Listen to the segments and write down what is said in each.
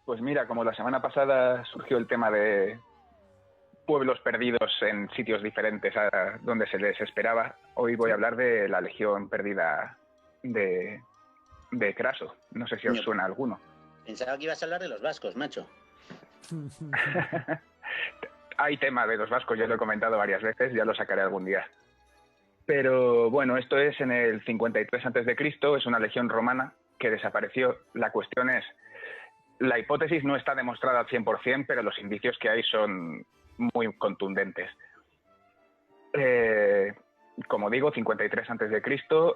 Pues mira, como la semana pasada surgió el tema de pueblos perdidos en sitios diferentes a donde se les esperaba, hoy voy a hablar de la Legión Perdida de, de Craso. No sé si os Coño, suena alguno. pensaba que ibas a hablar de los vascos, macho. Hay tema de los vascos, yo lo he comentado varias veces, ya lo sacaré algún día. Pero bueno, esto es en el 53 a.C., es una legión romana que desapareció. La cuestión es, la hipótesis no está demostrada al 100%, pero los indicios que hay son muy contundentes. Como digo, 53 a.C.,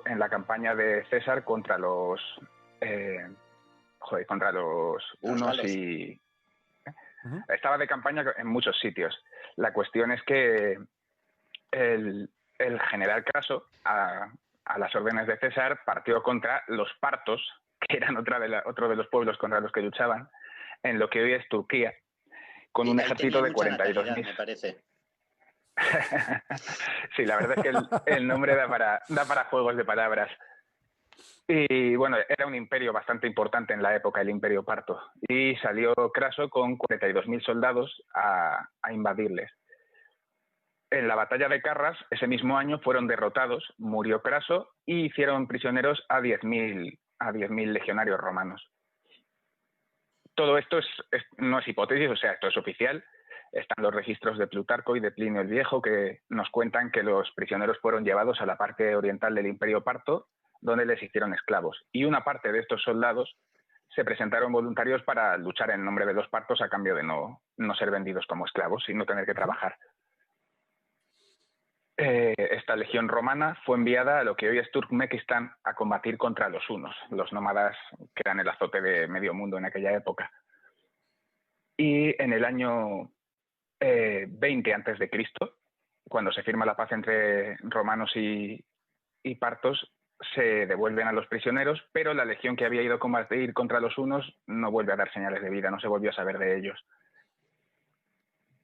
en la campaña de César contra los hunos galos. y... Estaba de campaña en muchos sitios. La cuestión es que el general Craso, a las órdenes de César, partió contra los partos, que eran otro de los pueblos contra los que luchaban, en lo que hoy es Turquía, con un Ahí ejército tenían de mucha 42.000. natalidad, me parece. Sí, la verdad es que el nombre da para juegos de palabras. Y bueno, era un imperio bastante importante en la época, el Imperio Parto. Y salió Craso con 42.000 soldados a invadirles. En la batalla de Carras, ese mismo año, fueron derrotados, murió Craso y hicieron prisioneros a 10.000 legionarios romanos. Todo esto no es hipótesis, o sea, esto es oficial. Están los registros de Plutarco y de Plinio el Viejo que nos cuentan que los prisioneros fueron llevados a la parte oriental del Imperio Parto, donde les hicieron esclavos. Y una parte de estos soldados se presentaron voluntarios para luchar en nombre de los partos a cambio de no ser vendidos como esclavos y no tener que trabajar. Esta legión romana fue enviada a lo que hoy es Turkmenistán a combatir contra los hunos, los nómadas que eran el azote de medio mundo en aquella época. Y en el año 20 a.C., cuando se firma la paz entre romanos y partos, se devuelven a los prisioneros, pero la legión que había ido a combatir contra los hunos no vuelve a dar señales de vida, no se volvió a saber de ellos.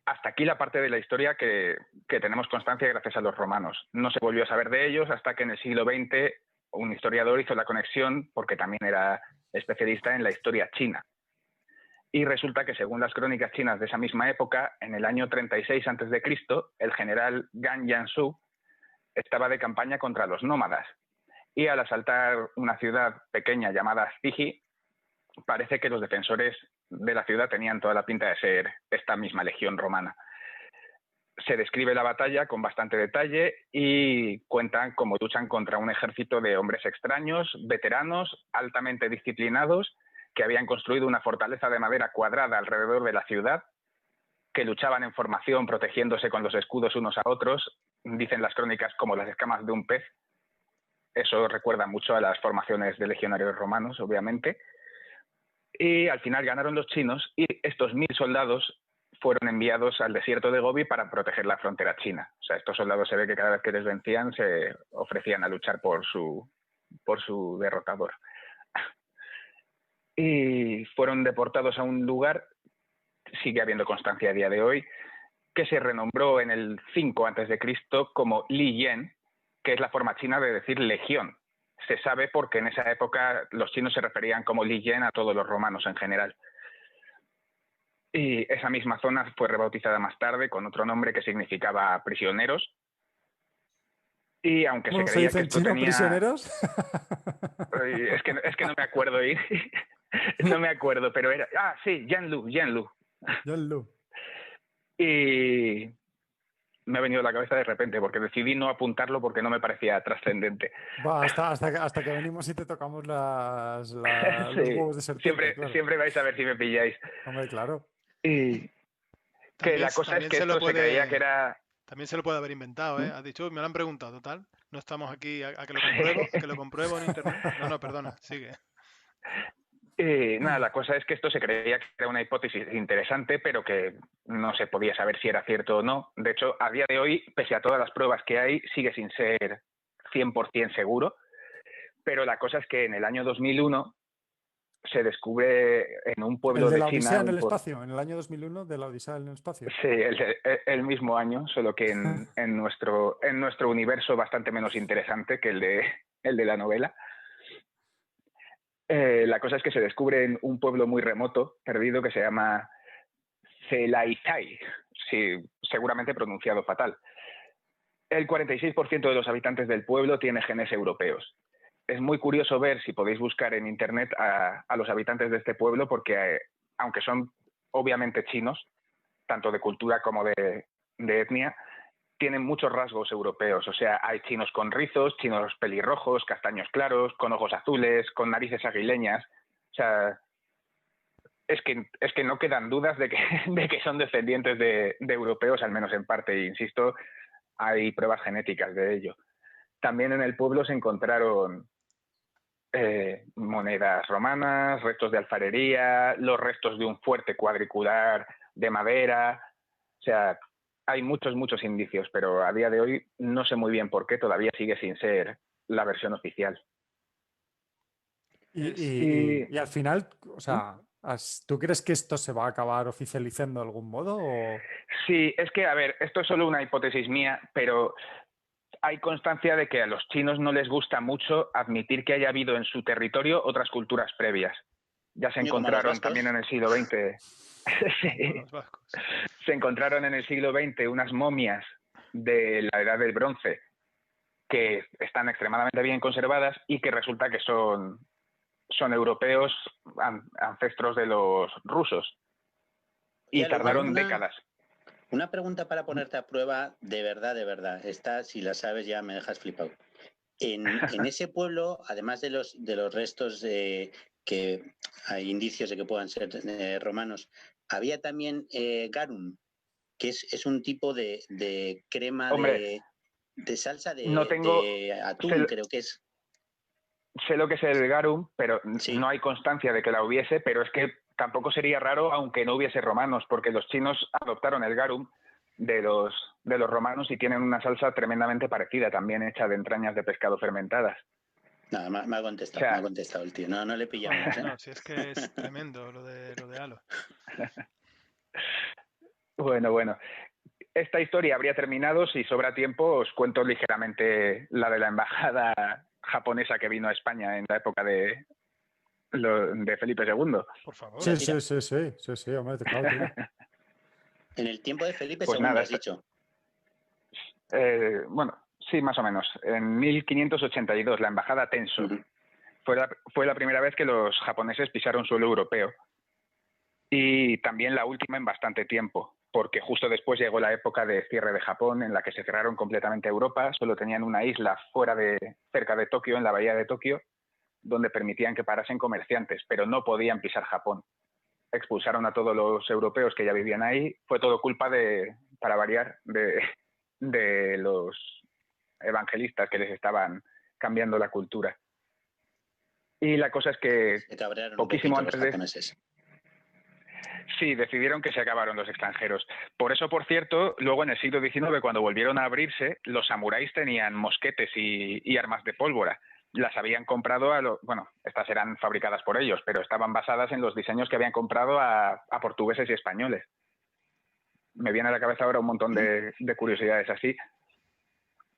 Hasta aquí la parte de la historia que tenemos constancia gracias a los romanos. No se volvió a saber de ellos hasta que en el siglo XX un historiador hizo la conexión, porque también era especialista en la historia china. Y resulta que, según las crónicas chinas de esa misma época, en el año 36 a.C., el general Gan Yansu estaba de campaña contra los nómadas. Y al asaltar una ciudad pequeña llamada Stigi, parece que los defensores de la ciudad tenían toda la pinta de ser esta misma legión romana. Se describe la batalla con bastante detalle y cuentan cómo luchan contra un ejército de hombres extraños, veteranos, altamente disciplinados, que habían construido una fortaleza de madera cuadrada alrededor de la ciudad, que luchaban en formación protegiéndose con los escudos unos a otros, dicen las crónicas como las escamas de un pez. Eso recuerda mucho a las formaciones de legionarios romanos, obviamente. Y al final ganaron los chinos y estos 1.000 soldados fueron enviados al desierto de Gobi para proteger la frontera china. O sea, estos soldados se ve que cada vez que les vencían se ofrecían a luchar por su derrotador. Y fueron deportados a un lugar, sigue habiendo constancia a día de hoy, que se renombró en el 5 a.C. como Li Yen, que es la forma china de decir legión. Se sabe porque en esa época los chinos se referían como Li Yen a todos los romanos en general. Y esa misma zona fue rebautizada más tarde con otro nombre que significaba prisioneros. Y aunque se ¿Cómo se creía dice que en esto chino, tenía... prisioneros? Es que no me acuerdo. No me acuerdo, pero era... Ah, sí, Yanlu. Yanlu. Y me ha venido a la cabeza de repente porque decidí no apuntarlo porque no me parecía trascendente. Va, hasta que venimos y te tocamos los Sí, huevos de serpiente, claro. siempre vais a ver si me pilláis. Hombre, claro. Y que la cosa es que esto se creía que era... También se lo puede haber inventado, ¿eh? Has dicho, "Uy, me lo han preguntado, total. No estamos aquí a que lo compruebo en internet. No, perdona, sigue. Y nada, la cosa es que esto se creía que era una hipótesis interesante, pero que no se podía saber si era cierto o no. De hecho, a día de hoy, pese a todas las pruebas que hay, sigue sin ser 100% seguro. Pero la cosa es que en el año 2001 se descubre en un El pueblo de de la China... Odisea en el espacio, en el año 2001 de la Odisea en el espacio. Sí, el mismo año, solo que en nuestro universo bastante menos interesante que el de la novela. La cosa es que se descubre en un pueblo muy remoto, perdido, que se llama Celaizai, sí, seguramente pronunciado fatal. El 46% de los habitantes del pueblo tiene genes europeos. Es muy curioso ver, si podéis buscar en internet, a los habitantes de este pueblo, porque aunque son obviamente chinos, tanto de cultura como de etnia, tienen muchos rasgos europeos. O sea, hay chinos con rizos, chinos pelirrojos, castaños claros, con ojos azules, con narices aguileñas. O sea, es que no quedan dudas de que son descendientes de europeos, al menos en parte, e insisto, hay pruebas genéticas de ello. También en el pueblo se encontraron monedas romanas, restos de alfarería, los restos de un fuerte cuadricular de madera. O sea, hay muchos indicios, pero a día de hoy no sé muy bien por qué todavía sigue sin ser la versión oficial. Y al final, o sea, ¿tú crees que esto se va a acabar oficializando de algún modo? Sí, es que, a ver, esto es solo una hipótesis mía, pero hay constancia de que a los chinos no les gusta mucho admitir que haya habido en su territorio otras culturas previas. Ya se encontraron también en el siglo XX. Sí. Se encontraron en el siglo XX unas momias de la Edad del Bronce que están extremadamente bien conservadas y que resulta que son europeos, ancestros de los rusos. Y tardaron décadas. Una pregunta para ponerte a prueba de verdad. Esta, si la sabes, ya me dejas flipado. En ese pueblo, además de los restos que hay indicios de que puedan ser romanos, había también garum, que es un tipo de crema. Hombre, de salsa de atún, creo que es. Sé lo que es el garum, pero sí. No hay constancia de que la hubiese, pero es que tampoco sería raro aunque no hubiese romanos, porque los chinos adoptaron el garum de los romanos y tienen una salsa tremendamente parecida, también hecha de entrañas de pescado fermentadas. Nada, me ha contestado, me ha contestado el tío. No le pillamos, ¿eh? No, si es que es tremendo lo de Halo. Bueno. Esta historia habría terminado. Si sobra tiempo, os cuento ligeramente la de la embajada japonesa que vino a España en la época de Felipe II. Por favor. Sí, hombre, claro, tira. En el tiempo de Felipe pues II, nada, has dicho. Bueno, sí, más o menos. En 1582, la embajada Tenso. Fue la primera vez que los japoneses pisaron suelo europeo. Y también la última en bastante tiempo, porque justo después llegó la época de cierre de Japón, en la que se cerraron completamente Europa. Solo tenían una isla cerca de Tokio, en la bahía de Tokio, donde permitían que parasen comerciantes, pero no podían pisar Japón. Expulsaron a todos los europeos que ya vivían ahí. Fue todo culpa para variar, de los evangelistas que les estaban cambiando la cultura. Y la cosa es que poquísimo antes de... Sí, decidieron que se acabaron los extranjeros. Por eso, por cierto, luego en el siglo XIX, cuando volvieron a abrirse, los samuráis tenían mosquetes y armas de pólvora. Las habían comprado estas eran fabricadas por ellos, pero estaban basadas en los diseños que habían comprado a portugueses y españoles. Me viene a la cabeza ahora un montón de curiosidades así.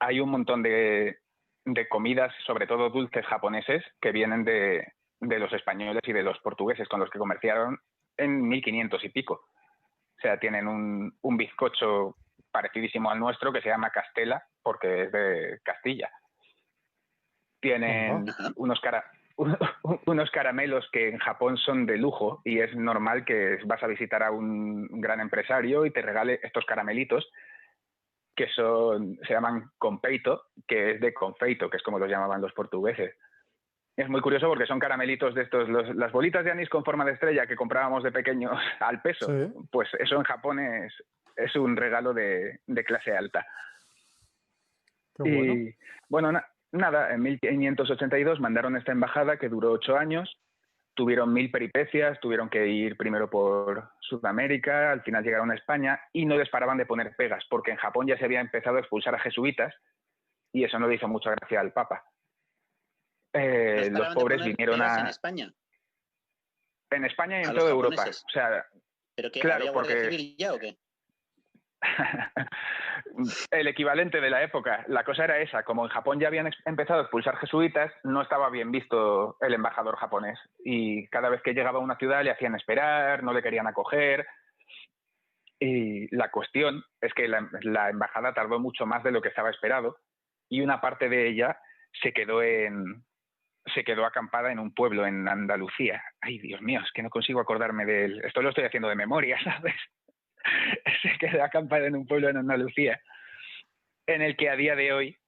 Hay un montón de comidas, sobre todo dulces japoneses, que vienen de los españoles y de los portugueses con los que comerciaron en 1500 y pico. O sea, tienen un bizcocho parecidísimo al nuestro que se llama Castela, porque es de Castilla. Tienen unos caramelos que en Japón son de lujo y es normal que vas a visitar a un gran empresario y te regale estos caramelitos que se llaman confeito, que es de confeito, que es como los llamaban los portugueses. Es muy curioso porque son caramelitos de estos, las bolitas de anís con forma de estrella que comprábamos de pequeños al peso. Sí. Pues eso en Japón es un regalo de clase alta. Qué bueno. Y bueno, nada, en 1582 mandaron esta embajada que duró 8 años. Tuvieron 1000 peripecias, tuvieron que ir primero por Sudamérica, al final llegaron a España y no les paraban de poner pegas, porque en Japón ya se había empezado a expulsar a jesuitas y eso no le hizo mucha gracia al Papa. Los pobres vinieron en España. En España y en toda Europa. O sea, ¿pero qué? Claro, ¿Había Guardia Civil ya o qué? El equivalente de la época. La cosa era esa. Como en Japón ya habían empezado a expulsar jesuitas, no estaba bien visto el embajador japonés. Y cada vez que llegaba a una ciudad le hacían esperar, no le querían acoger. Y la cuestión es que la embajada tardó mucho más de lo que estaba esperado y una parte de ella se quedó acampada en un pueblo en Andalucía. Ay, Dios mío, es que no consigo acordarme de él. Esto lo estoy haciendo de memoria, ¿sabes? Se quedó acampada en un pueblo en Andalucía, en el que a día de hoy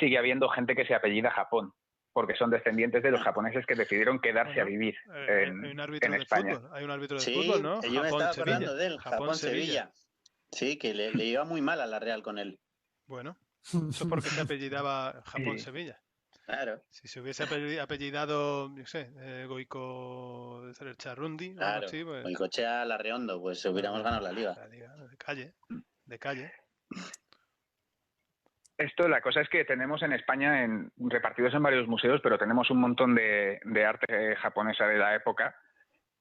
sigue habiendo gente que se apellida Japón, porque son descendientes de los japoneses que decidieron quedarse a vivir hay un árbitro en de España. fútbol. Hay un árbitro de Sí, fútbol, ¿no? yo me estaba acordando de él, Japón-Sevilla. Japón-Sevilla. Sí, que le iba muy mal a la Real con él. Bueno, eso es porque se apellidaba Japón-Sevilla. Claro, Si se hubiese apellidado, no sé, Goico Charrundi o algo claro. así, pues Goicoechea Larreondo, pues hubiéramos ganado la liga. de calle, de calle. Esto, la cosa es que tenemos en España repartidos en varios museos, pero tenemos un montón de arte japonesa de la época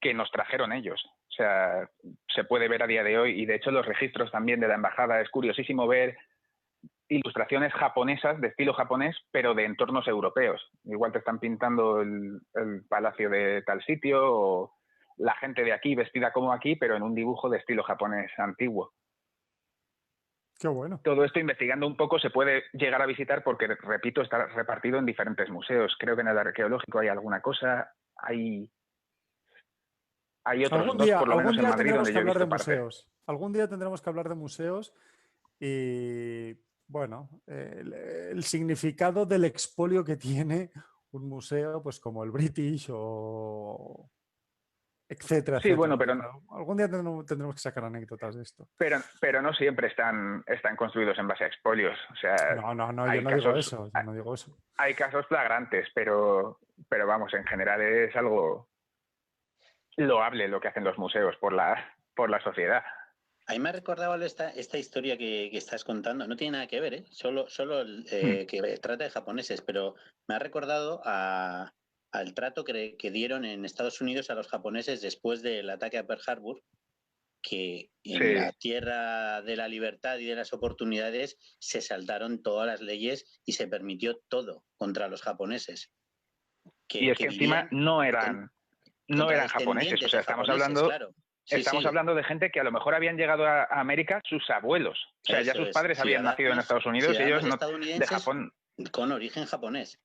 que nos trajeron ellos. O sea, se puede ver a día de hoy y de hecho los registros también de la embajada es curiosísimo ver ilustraciones japonesas de estilo japonés, pero de entornos europeos. Igual te están pintando el palacio de tal sitio o la gente de aquí vestida como aquí, pero en un dibujo de estilo japonés antiguo. Qué bueno. Todo esto, investigando un poco, se puede llegar a visitar porque, repito, está repartido en diferentes museos. Creo que en el arqueológico hay alguna cosa, hay otros dos, por lo Algún menos en día Madrid, tendremos donde que yo he hablar de visto parte. museos. Algún día tendremos que hablar de museos y, bueno, el significado del expolio que tiene un museo, pues como el British o etcétera, Sí, etcétera, bueno, etcétera. Algún día tendremos que sacar anécdotas de esto. pero no siempre están construidos en base a expolios. O sea, No, yo hay no digo casos, eso, yo no digo eso. hay casos flagrantes, pero vamos, en general es algo loable lo que hacen los museos por la sociedad. A mí me ha recordado esta historia que estás contando. No tiene nada que ver, ¿eh? Solo que trata de japoneses, pero me ha recordado al trato que dieron en Estados Unidos a los japoneses después del ataque a Pearl Harbor, que en Sí. la tierra de la libertad y de las oportunidades se saltaron todas las leyes y se permitió todo contra los japoneses. Y es que encima no eran japoneses. O sea, estamos hablando claro. Sí, sí. de gente que a lo mejor habían llegado a América sus abuelos. O sea, ya sus padres habían nacido en Estados Unidos y ellos no, de Japón. Con origen japonés.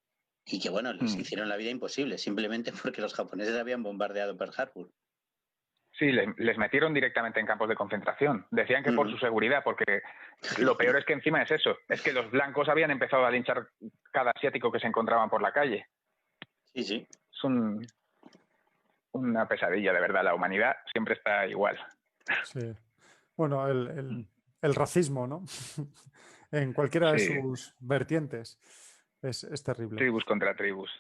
Y que, bueno, les hicieron la vida imposible, simplemente porque los japoneses habían bombardeado Pearl Harbor. Sí, les metieron directamente en campos de concentración. Decían que por su seguridad, porque lo peor es que encima es eso. Es que los blancos habían empezado a linchar cada asiático que se encontraban por la calle. Sí, sí. Es una pesadilla, de verdad. La humanidad siempre está igual. Sí. Bueno, el racismo, ¿no? En cualquiera de sus vertientes es terrible. Tribus contra tribus.